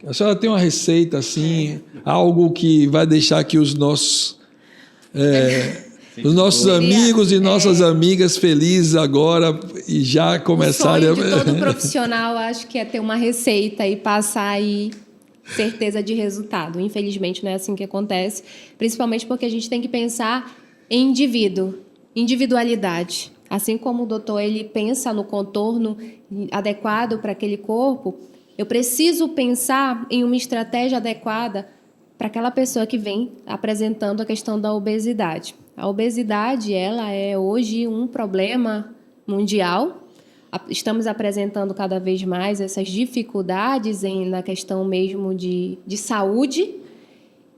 A senhora tem uma receita, assim, algo que vai deixar aqui os nossos amigos e nossas amigas felizes agora e já começarem a... O sonho de todo profissional, acho que é ter uma receita e passar aí certeza de resultado. Infelizmente, não é assim que acontece, principalmente porque a gente tem que pensar em individualidade. Assim como o doutor ele pensa no contorno adequado para aquele corpo, eu preciso pensar em uma estratégia adequada para aquela pessoa que vem apresentando a questão da obesidade. A obesidade, ela é hoje um problema mundial. Estamos apresentando cada vez mais essas dificuldades na questão mesmo de saúde.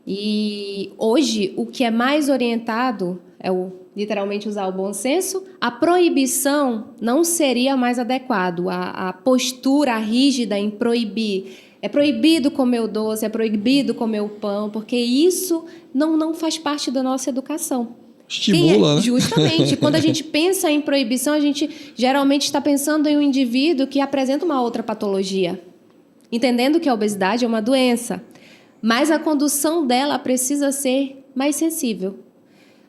E hoje, o que é mais orientado é literalmente usar o bom senso. A proibição não seria mais adequado. A postura rígida em proibir. É proibido comer o doce, é proibido comer o pão, porque isso não faz parte da nossa educação. Estimula, né? Justamente. Quando a gente pensa em proibição, a gente geralmente está pensando em um indivíduo que apresenta uma outra patologia, entendendo que a obesidade é uma doença, mas a condução dela precisa ser mais sensível.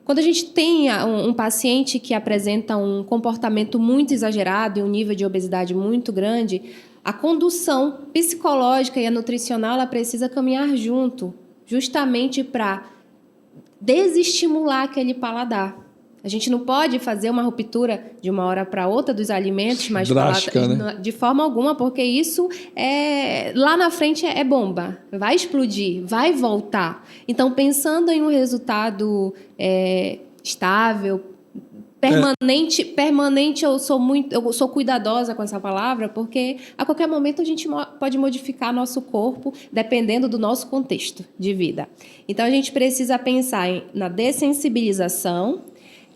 Quando a gente tem um paciente que apresenta um comportamento muito exagerado e um nível de obesidade muito grande, a condução psicológica e a nutricional ela precisa caminhar junto, justamente para desestimular aquele paladar. A gente não pode fazer uma ruptura de uma hora para outra dos alimentos, mas drástica, né? De forma alguma, porque isso lá na frente é bomba, vai explodir, vai voltar. Então, pensando em um resultado estável, permanente, eu sou cuidadosa com essa palavra, porque a qualquer momento a gente pode modificar nosso corpo dependendo do nosso contexto de vida. Então a gente precisa pensar na dessensibilização,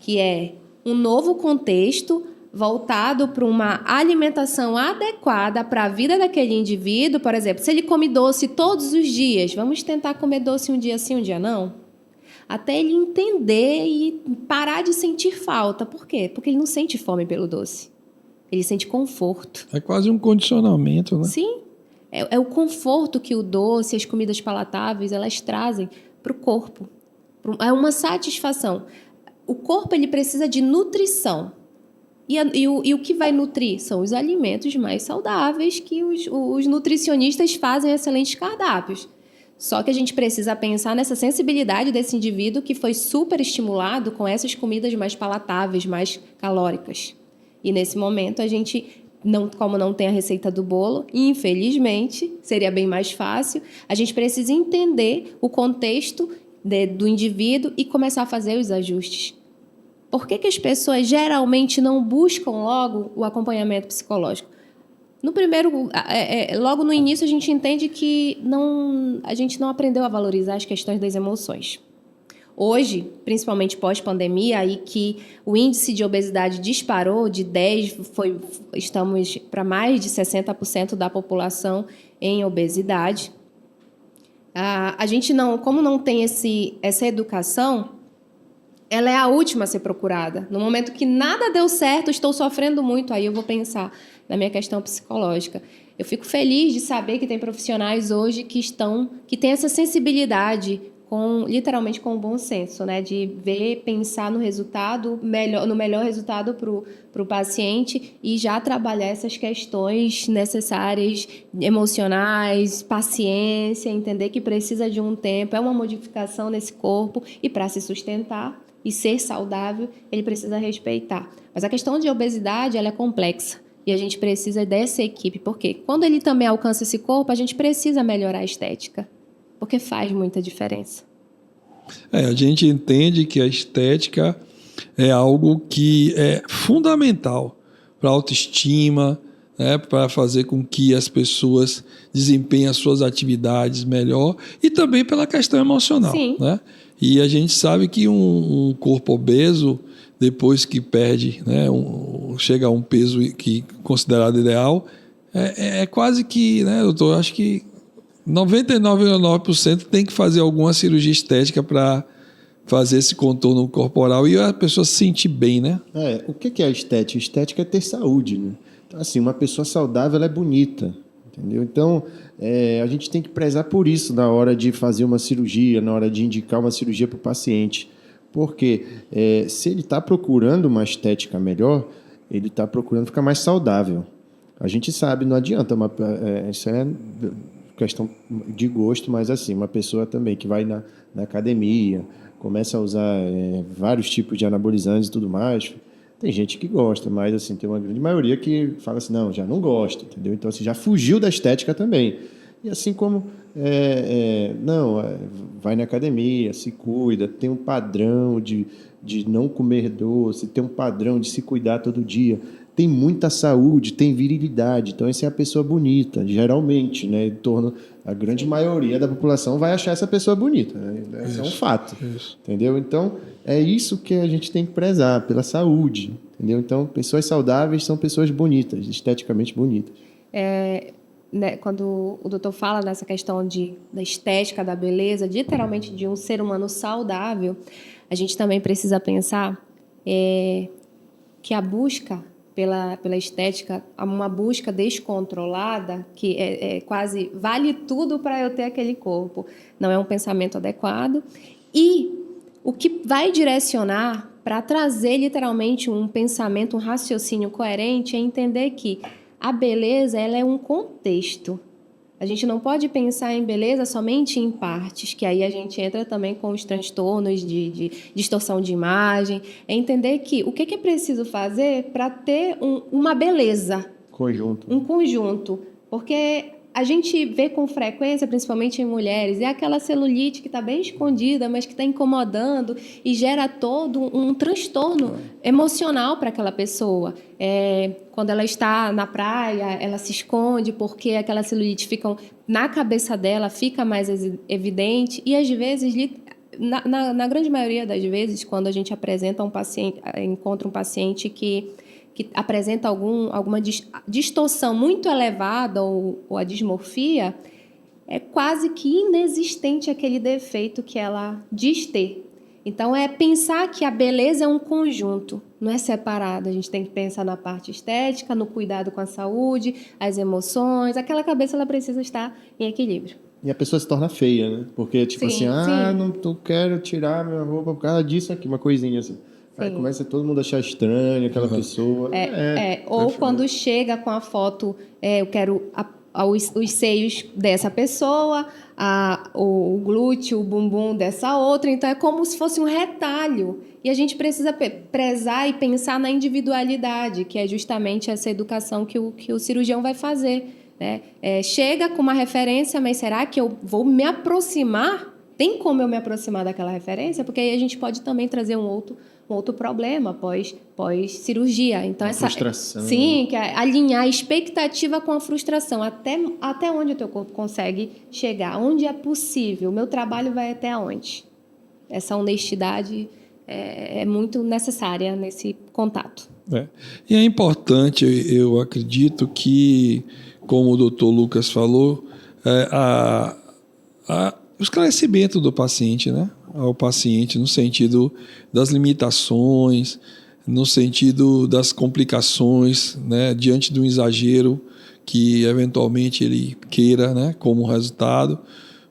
que é um novo contexto voltado para uma alimentação adequada para a vida daquele indivíduo. Por exemplo, se ele come doce todos os dias, vamos tentar comer doce um dia sim, um dia não? Até ele entender e parar de sentir falta. Por quê? Porque ele não sente fome pelo doce. Ele sente conforto. É quase um condicionamento, né? Sim. É o conforto que o doce, as comidas palatáveis, elas trazem para o corpo. É uma satisfação. O corpo ele precisa de nutrição. E o que vai nutrir? São os alimentos mais saudáveis que os nutricionistas fazem excelentes cardápios. Só que a gente precisa pensar nessa sensibilidade desse indivíduo que foi super estimulado com essas comidas mais palatáveis, mais calóricas. E nesse momento a gente, como não tem a receita do bolo, infelizmente, seria bem mais fácil, a gente precisa entender o contexto do indivíduo e começar a fazer os ajustes. Por que as pessoas geralmente não buscam logo o acompanhamento psicológico? Logo no início a gente entende que a gente não aprendeu a valorizar as questões das emoções. Hoje, principalmente pós-pandemia, aí que o índice de obesidade disparou de 10%, estamos para mais de 60% da população em obesidade. A gente como não tem essa educação, ela é a última a ser procurada. No momento que nada deu certo, estou sofrendo muito, aí eu vou pensar na minha questão psicológica. Eu fico feliz de saber que tem profissionais hoje que têm essa sensibilidade, literalmente com o bom senso, né? De pensar no resultado, no melhor resultado para o paciente e já trabalhar essas questões necessárias, emocionais, paciência, entender que precisa de um tempo, é uma modificação nesse corpo e para se sustentar e ser saudável, ele precisa respeitar. Mas a questão de obesidade, ela é complexa. E a gente precisa dessa equipe, porque quando ele também alcança esse corpo, a gente precisa melhorar a estética, porque faz muita diferença. A gente entende que a estética é algo que é fundamental para a autoestima, né, para fazer com que as pessoas desempenhem as suas atividades melhor e também pela questão emocional. Sim. Né? E a gente sabe que um corpo obeso, depois que perde, né, chega a um peso que considerado ideal, é quase que, né, doutor, acho que 99,9% tem que fazer alguma cirurgia estética para fazer esse contorno corporal e a pessoa se sentir bem, né? O que é a estética? Estética é ter saúde, né? Então, assim, uma pessoa saudável ela é bonita, entendeu? Então, a gente tem que prezar por isso na hora de fazer uma cirurgia, na hora de indicar uma cirurgia para o paciente. Porque se ele está procurando uma estética melhor, ele está procurando ficar mais saudável. A gente sabe, não adianta, isso é questão de gosto, mas assim, uma pessoa também que vai na academia, começa a usar vários tipos de anabolizantes e tudo mais, tem gente que gosta, mas assim, tem uma grande maioria que fala assim, não, já não gosta, entendeu? Então, assim, já fugiu da estética também. E assim como, vai na academia, se cuida, tem um padrão de não comer doce, tem um padrão de se cuidar todo dia, tem muita saúde, tem virilidade, então essa é a pessoa bonita, geralmente, né? Em torno, a grande maioria da população vai achar essa pessoa bonita, né? Esse é um fato, entendeu? Então, é isso que a gente tem que prezar, pela saúde, entendeu? Então, pessoas saudáveis são pessoas bonitas, esteticamente bonitas. Né, quando o doutor fala nessa questão da estética, da beleza, literalmente de um ser humano saudável, a gente também precisa pensar que a busca pela estética, uma busca descontrolada, que é quase vale tudo para eu ter aquele corpo, não é um pensamento adequado. E o que vai direcionar para trazer literalmente um pensamento, um raciocínio coerente é entender que a beleza ela é um contexto. A gente não pode pensar em beleza somente em partes, que aí a gente entra também com os transtornos de distorção de imagem. É entender que o que é preciso fazer para ter uma beleza. Um conjunto. Porque a gente vê com frequência, principalmente em mulheres, é aquela celulite que está bem escondida, mas que está incomodando e gera todo um transtorno emocional para aquela pessoa. Quando ela está na praia, ela se esconde porque aquela celulite fica na cabeça dela, fica mais evidente e às vezes, na grande maioria das vezes, quando a gente apresenta encontra um paciente que apresenta alguma distorção muito elevada ou a dismorfia, é quase que inexistente aquele defeito que ela diz ter. Então, é pensar que a beleza é um conjunto, não é separado. A gente tem que pensar na parte estética, no cuidado com a saúde, as emoções. Aquela cabeça ela precisa estar em equilíbrio. E a pessoa se torna feia, né? Porque, tipo sim. Não quero tirar minha roupa por causa disso aqui, uma coisinha assim. Aí começa todo mundo a achar estranho aquela pessoa. Ou quando chega com a foto, eu quero os seios dessa pessoa, o glúteo, o bumbum dessa outra. Então, é como se fosse um retalho. E a gente precisa prezar e pensar na individualidade, que é justamente essa educação que o cirurgião vai fazer. Né? Chega com uma referência, mas será que eu vou me aproximar? Tem como eu me aproximar daquela referência? Porque aí a gente pode também trazer um outro problema pós-cirurgia. Então, frustração. Sim, que é alinhar a expectativa com a frustração. Até onde o teu corpo consegue chegar? Onde é possível? O meu trabalho vai até onde? Essa honestidade é muito necessária nesse contato. E é importante, eu acredito que, como o doutor Lucas falou, o esclarecimento do paciente, né? Ao paciente no sentido das limitações, no sentido das complicações, né? Diante de um exagero que eventualmente ele queira, né? Como resultado,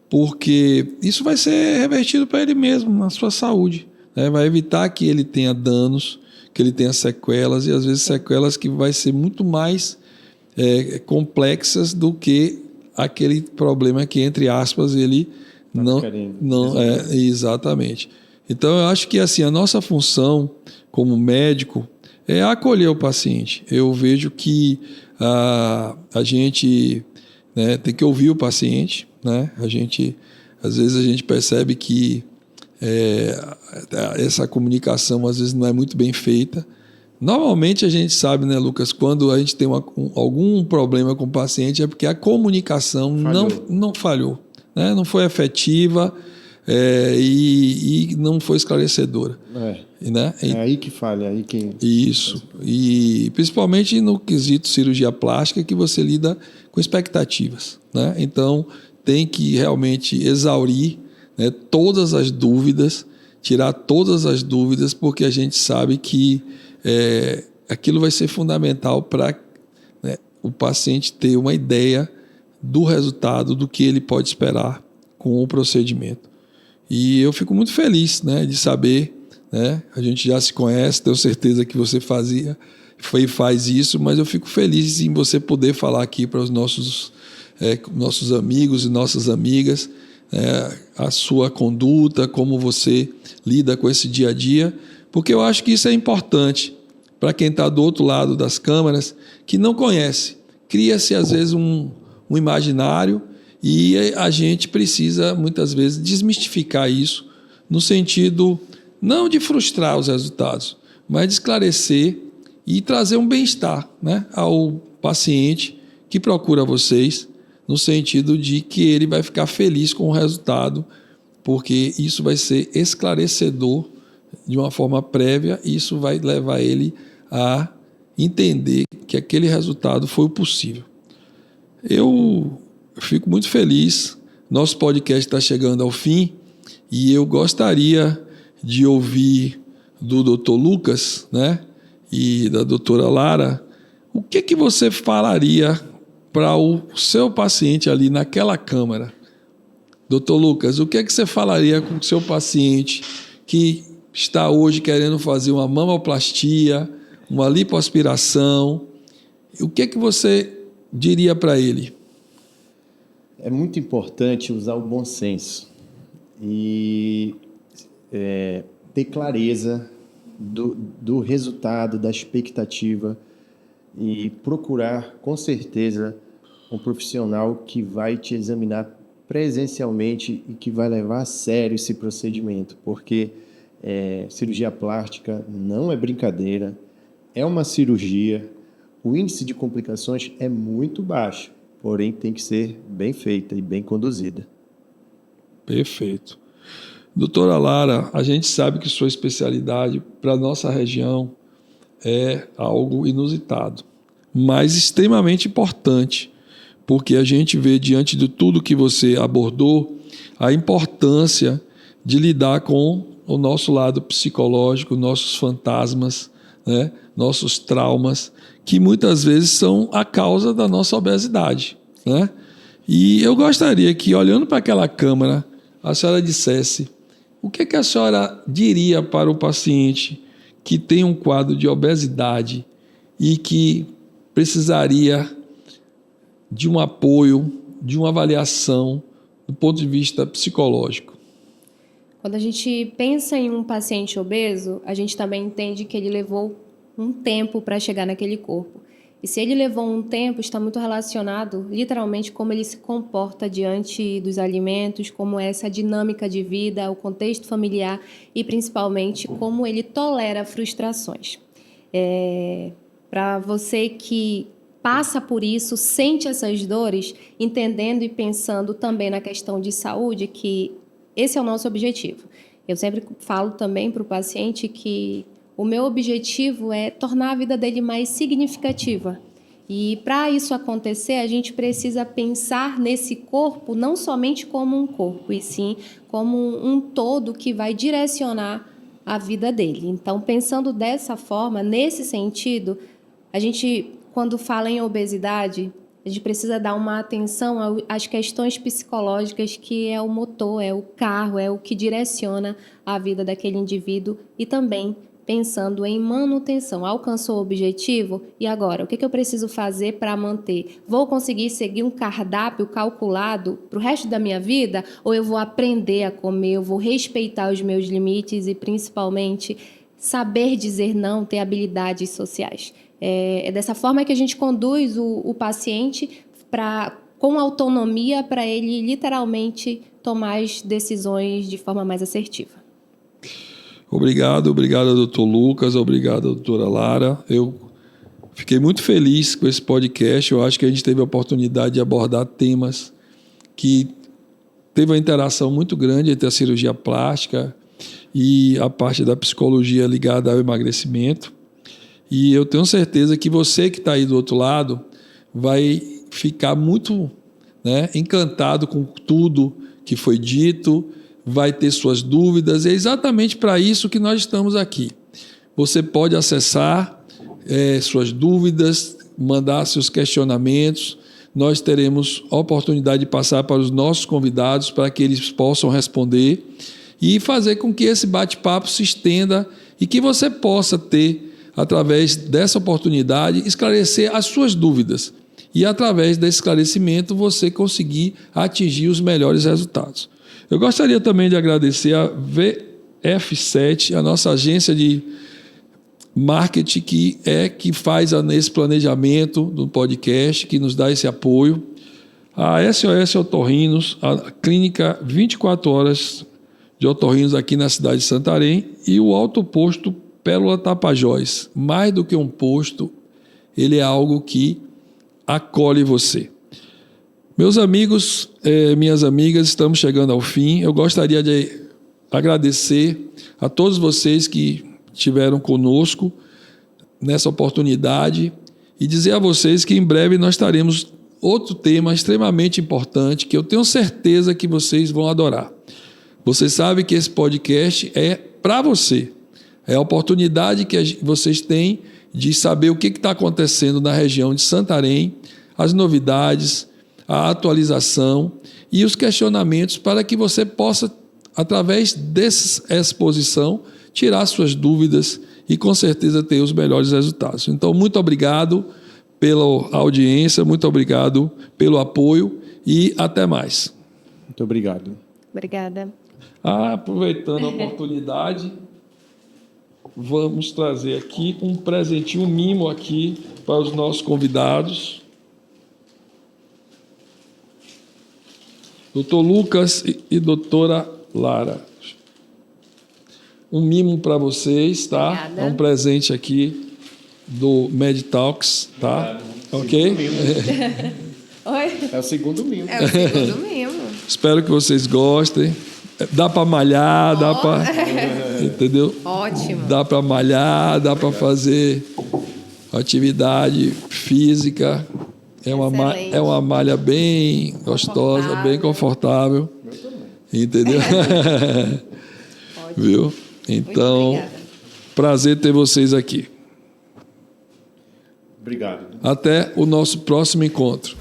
porque isso vai ser revertido para ele mesmo, na sua saúde, né? Vai evitar que ele tenha danos, que ele tenha sequelas, e às vezes sequelas que vai ser muito mais complexas do que aquele problema que, entre aspas, ele não exatamente. Então, eu acho que assim, a nossa função como médico é acolher o paciente. Eu vejo que a gente, né, tem que ouvir o paciente, né? Às vezes a gente percebe que essa comunicação às vezes não é muito bem feita. Normalmente a gente sabe, né, Lucas, quando a gente tem algum problema com o paciente é porque a comunicação não falhou, né? Não foi efetiva e não foi esclarecedora. Né? É aí que falha. Isso. E principalmente no quesito cirurgia plástica, que você lida com expectativas. Né? Então, tem que realmente exaurir, né, todas as dúvidas, tirar todas as dúvidas, porque a gente sabe que aquilo vai ser fundamental para, né, o paciente ter uma ideia do resultado, do que ele pode esperar com o procedimento. E eu fico muito feliz, né, de saber, né, a gente já se conhece, tenho certeza que você faz isso, mas eu fico feliz em você poder falar aqui para os nossos amigos e nossas amigas, a sua conduta, como você lida com esse dia a dia, porque eu acho que isso é importante para quem está do outro lado das câmeras, que não conhece. Cria-se, às vezes, um imaginário e a gente precisa, muitas vezes, desmistificar isso no sentido não de frustrar os resultados, mas de esclarecer e trazer um bem-estar, né, ao paciente que procura vocês, no sentido de que ele vai ficar feliz com o resultado, porque isso vai ser esclarecedor de uma forma prévia, e isso vai levar ele a entender que aquele resultado foi o possível. Eu fico muito feliz, nosso podcast está chegando ao fim, e eu gostaria de ouvir do Dr. Lucas, né, e da doutora Lara, o que você falaria para o seu paciente ali naquela câmara? Doutor Lucas, o que você falaria com o seu paciente que está hoje querendo fazer uma mamoplastia, uma lipoaspiração? O que você diria para ele? É muito importante usar o bom senso e ter clareza do resultado, da expectativa, e procurar, com certeza, um profissional que vai te examinar presencialmente e que vai levar a sério esse procedimento, porque cirurgia plástica não é brincadeira, é uma cirurgia, o índice de complicações é muito baixo, porém tem que ser bem feita e bem conduzida. Perfeito. Doutora Lara, a gente sabe que sua especialidade para a nossa região é algo inusitado, mas extremamente importante, porque a gente vê, diante de tudo que você abordou, a importância de lidar com o nosso lado psicológico, nossos fantasmas, né, nossos traumas, que muitas vezes são a causa da nossa obesidade, né? E eu gostaria que, olhando para aquela câmera, a senhora dissesse o que a senhora diria para o paciente que tem um quadro de obesidade e que precisaria de um apoio, de uma avaliação do ponto de vista psicológico. Quando a gente pensa em um paciente obeso, a gente também entende que ele levou um tempo para chegar naquele corpo. E se ele levou um tempo, está muito relacionado, literalmente, como ele se comporta diante dos alimentos, como é essa dinâmica de vida, o contexto familiar e, principalmente, como ele tolera frustrações. Para você que passa por isso, sente essas dores, entendendo e pensando também na questão de saúde, que esse é o nosso objetivo. Eu sempre falo também para o paciente que o meu objetivo é tornar a vida dele mais significativa. E para isso acontecer, a gente precisa pensar nesse corpo não somente como um corpo, e sim como um todo que vai direcionar a vida dele. Então, pensando dessa forma, nesse sentido, a gente, quando fala em obesidade, a gente precisa dar uma atenção às questões psicológicas, que é o motor, é o carro, é o que direciona a vida daquele indivíduo, e também pensando em manutenção. Alcançou o objetivo? E agora? O que eu preciso fazer para manter? Vou conseguir seguir um cardápio calculado para o resto da minha vida? Ou eu vou aprender a comer, eu vou respeitar os meus limites e, principalmente, saber dizer não, ter habilidades sociais? É dessa forma que a gente conduz o paciente com autonomia para ele, literalmente, tomar as decisões de forma mais assertiva. Obrigado, doutor Lucas, obrigado, doutora Lara. Eu fiquei muito feliz com esse podcast. Eu acho que a gente teve a oportunidade de abordar temas que teve uma interação muito grande entre a cirurgia plástica e a parte da psicologia ligada ao emagrecimento. E eu tenho certeza que você que está aí do outro lado vai ficar muito, né, encantado com tudo que foi dito, vai ter suas dúvidas. É exatamente para isso que nós estamos aqui. Você pode acessar suas dúvidas, mandar seus questionamentos. Nós teremos a oportunidade de passar para os nossos convidados para que eles possam responder e fazer com que esse bate-papo se estenda e que você possa ter, através dessa oportunidade, esclarecer as suas dúvidas e, através desse esclarecimento, você conseguir atingir os melhores resultados. Eu gostaria também de agradecer a VF7, a nossa agência de marketing, que faz esse planejamento do podcast, que nos dá esse apoio. A SOS Otorrinos, a clínica 24 horas de otorrinos aqui na cidade de Santarém, e o autoposto Pérola Tapajós. Mais do que um posto, ele é algo que acolhe você. Meus amigos, minhas amigas, estamos chegando ao fim. Eu gostaria de agradecer a todos vocês que estiveram conosco nessa oportunidade e dizer a vocês que em breve nós teremos outro tema extremamente importante que eu tenho certeza que vocês vão adorar. Vocês sabem que esse podcast é para você. É a oportunidade que vocês têm de saber o que está acontecendo na região de Santarém, as novidades, a atualização e os questionamentos para que você possa, através dessa exposição, tirar suas dúvidas e, com certeza, ter os melhores resultados. Então, muito obrigado pela audiência, muito obrigado pelo apoio e até mais. Muito obrigado. Obrigada. Aproveitando a oportunidade, vamos trazer aqui um presentinho, um mimo aqui para os nossos convidados. Doutor Lucas e doutora Lara. Um mimo para vocês, tá? Obrigada. É um presente aqui do MedTalks, tá? Ok? Oi? É o segundo mimo. É o segundo mimo. Espero que vocês gostem. Dá para malhar, dá para... Entendeu? Ótimo. Dá para malhar, dá para fazer atividade física. É uma malha bem gostosa, bem confortável. Entendeu? Viu? Então, prazer ter vocês aqui. Obrigado. Até o nosso próximo encontro.